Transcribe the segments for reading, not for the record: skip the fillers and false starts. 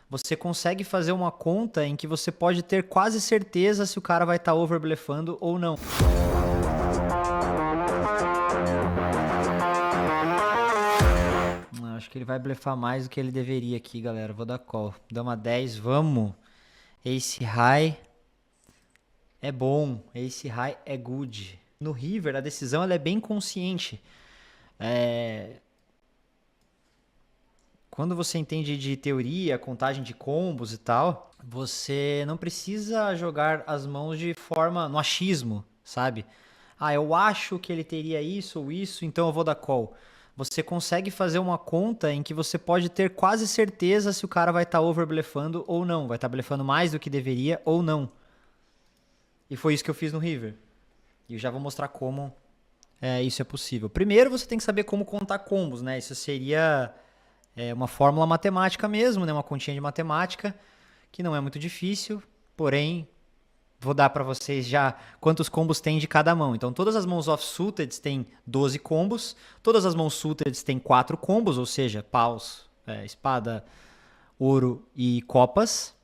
você consegue fazer uma conta em que você pode ter quase certeza se o cara vai estar overblefando ou não. Acho que ele vai blefar mais do que ele deveria aqui, galera. Vou dar call. Dama 10, vamos. Ace high é bom. Ace high é good. No river, a decisão ela é bem consciente. Quando você entende de teoria, contagem de combos e tal, você não precisa jogar as mãos de forma no achismo, sabe? Ah, eu acho que ele teria isso ou isso, então eu vou dar call. Você consegue fazer uma conta em que você pode ter quase certeza se o cara vai estar overblefando ou não, vai estar blefando mais do que deveria ou não. E foi isso que eu fiz no river. E eu já vou mostrar como isso é possível. Primeiro você tem que saber como contar combos, né? Isso seria uma fórmula matemática mesmo, né? Uma continha de matemática, que não é muito difícil, porém, vou dar para vocês já quantos combos tem de cada mão. Então, todas as mãos off-suited têm 12 combos, todas as mãos suited têm 4 combos, ou seja, paus, espada, ouro e copas,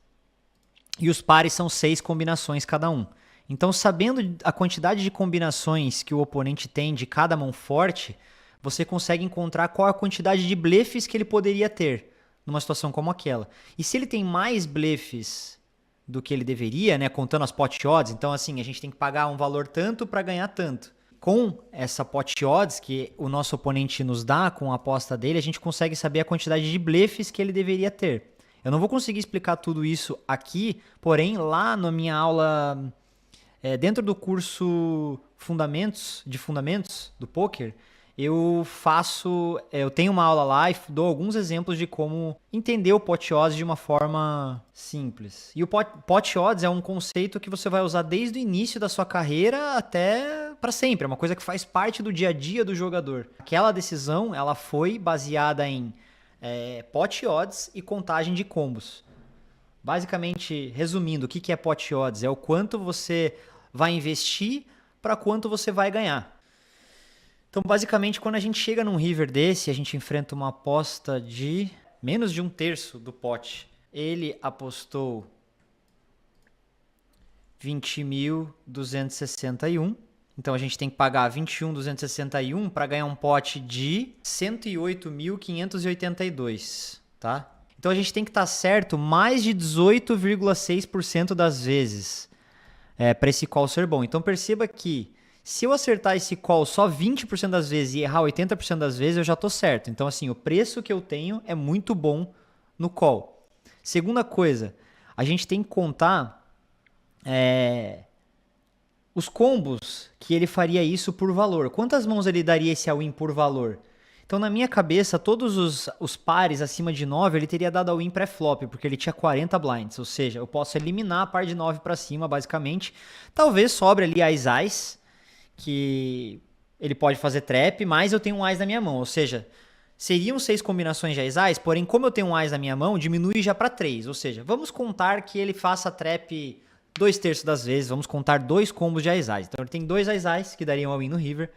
e os pares são 6 combinações cada um. Então, sabendo a quantidade de combinações que o oponente tem de cada mão forte, você consegue encontrar qual a quantidade de blefes que ele poderia ter numa situação como aquela. E se ele tem mais blefes do que ele deveria, né, contando as pot odds, então assim, a gente tem que pagar um valor tanto para ganhar tanto. Com essa pot odds que o nosso oponente nos dá com a aposta dele, a gente consegue saber a quantidade de blefes que ele deveria ter. Eu não vou conseguir explicar tudo isso aqui, porém lá na minha aula, dentro do curso Fundamentos do Poker, eu tenho uma aula lá e dou alguns exemplos de como entender o pot odds de uma forma simples. E o pot odds é um conceito que você vai usar desde o início da sua carreira até para sempre. É uma coisa que faz parte do dia a dia do jogador. Aquela decisão, ela foi baseada em pot odds e contagem de combos. Basicamente, resumindo, o que é pot odds? É o quanto você vai investir para quanto você vai ganhar. Então, basicamente, quando a gente chega num river desse, a gente enfrenta uma aposta de menos de 1/3 do pot. Ele apostou 20.261. Então, a gente tem que pagar 21.261 para ganhar um pot de 108.582, tá? Então, a gente tem que estar certo mais de 18,6% das vezes para esse call ser bom. Então, perceba que se eu acertar esse call só 20% das vezes e errar 80% das vezes, eu já tô certo. Então, assim, o preço que eu tenho é muito bom no call. Segunda coisa, a gente tem que contar os combos que ele faria isso por valor. Quantas mãos ele daria esse all-in por valor? Então, na minha cabeça, todos os pares acima de 9, ele teria dado all-in pré-flop, porque ele tinha 40 blinds. Ou seja, eu posso eliminar a par de 9 para cima, basicamente. Talvez sobre ali as que ele pode fazer trap, mas eu tenho um Ás na minha mão, ou seja, seriam 6 combinações de Ás, porém como eu tenho um Ás na minha mão, diminui já para 3, ou seja, vamos contar que ele faça trap 2/3 das vezes, vamos contar 2 combos de Ás, então ele tem 2 Ás que dariam all-in no river,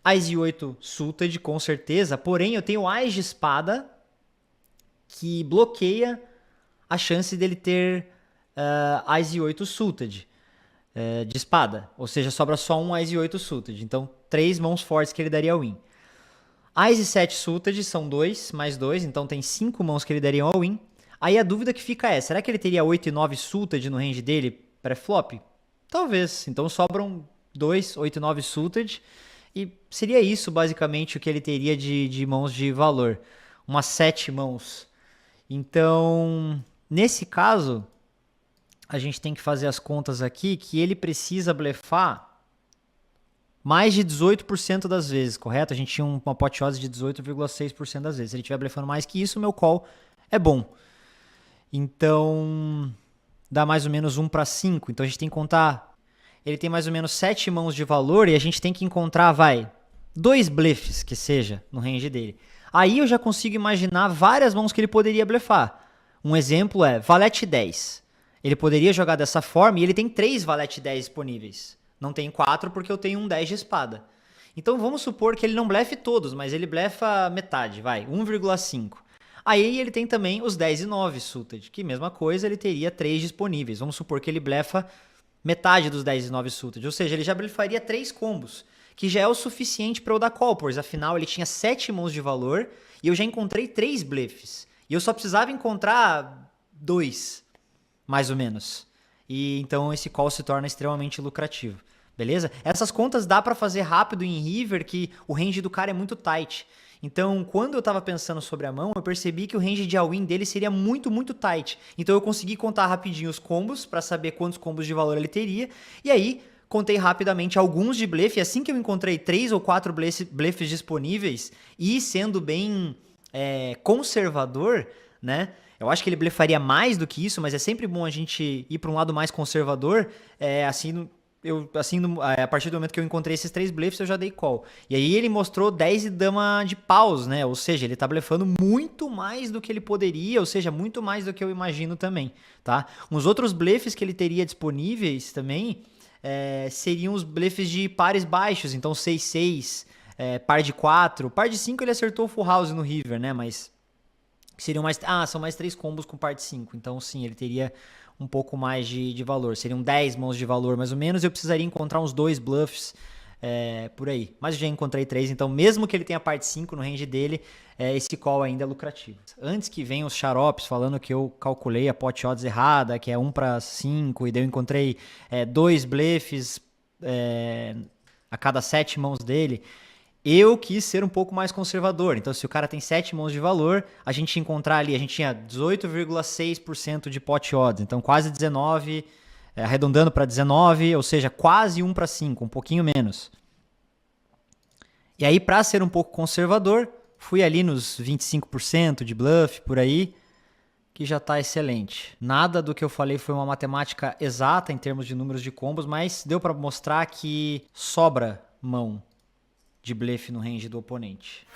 Ás e 8 suited com certeza, porém eu tenho Ás de espada que bloqueia a chance dele ter Ás e 8 suited. De espada, ou seja, sobra só um Ás e 8 suited, então 3 mãos fortes que ele daria all-in. Ás e 7 suited são 2 mais 2, então tem 5 mãos que ele daria all-in. Aí a dúvida que fica é, será que ele teria 8 e 9 suited no range dele pré-flop? Talvez, então sobram 2, 8 e 9 suited, e seria isso basicamente o que ele teria de mãos de valor, umas 7 mãos. Então, nesse caso, a gente tem que fazer as contas aqui que ele precisa blefar mais de 18% das vezes, correto? A gente tinha uma pot odds de 18,6% das vezes. Se ele estiver blefando mais que isso, meu call é bom. Então, dá mais ou menos 1/5. Então, a gente tem que contar... Ele tem mais ou menos 7 mãos de valor e a gente tem que encontrar, 2 blefes que seja no range dele. Aí eu já consigo imaginar várias mãos que ele poderia blefar. Um exemplo é valete 10. Ele poderia jogar dessa forma e ele tem 3 valete 10 disponíveis. Não tem 4 porque eu tenho um 10 de espada. Então vamos supor que ele não blefe todos, mas ele blefa metade, 1,5. Aí ele tem também os 10 e 9 suited, que mesma coisa, ele teria 3 disponíveis. Vamos supor que ele blefa metade dos 10 e 9 suited, ou seja, ele já blefaria 3 combos, que já é o suficiente para eu dar call, pois afinal ele tinha 7 mãos de valor e eu já encontrei 3 blefs. E eu só precisava encontrar 2, mais ou menos. E então esse call se torna extremamente lucrativo. Beleza? Essas contas dá para fazer rápido em River, que o range do cara é muito tight. Então, quando eu tava pensando sobre a mão, eu percebi que o range de all-in dele seria muito, muito tight. Então eu consegui contar rapidinho os combos para saber quantos combos de valor ele teria. E aí, contei rapidamente alguns de blefe. E assim que eu encontrei 3 ou 4 blefes disponíveis e sendo bem conservador, né? Eu acho que ele blefaria mais do que isso, mas é sempre bom a gente ir para um lado mais conservador, a partir do momento que eu encontrei esses 3 blefs, eu já dei call. E aí ele mostrou 10 e dama de paus, né? Ou seja, ele tá blefando muito mais do que ele poderia, ou seja, muito mais do que eu imagino também, tá? Uns outros blefs que ele teria disponíveis também seriam os blefs de pares baixos, então 6-6, par de 4. Par de 5 ele acertou o full house no River, né? Mas seriam são mais 3 combos com par de 5. Então sim, ele teria um pouco mais de valor. Seriam 10 mãos de valor, mais ou menos. Eu precisaria encontrar uns 2 bluffs por aí. Mas eu já encontrei 3, então mesmo que ele tenha parte 5 no range dele, esse call ainda é lucrativo. Antes que venham os xaropes falando que eu calculei a pot odds errada, que é 1 para 5, e daí eu encontrei 2 bleefs a cada 7 mãos dele, eu quis ser um pouco mais conservador. Então, se o cara tem 7 mãos de valor, a gente ia encontrar ali, a gente tinha 18,6% de pot odds, então quase 19, arredondando para 19, ou seja, quase 1 para 5, um pouquinho menos. E aí, para ser um pouco conservador, fui ali nos 25% de bluff, por aí, que já está excelente. Nada do que eu falei foi uma matemática exata em termos de números de combos, mas deu para mostrar que sobra mão de blefe no range do oponente.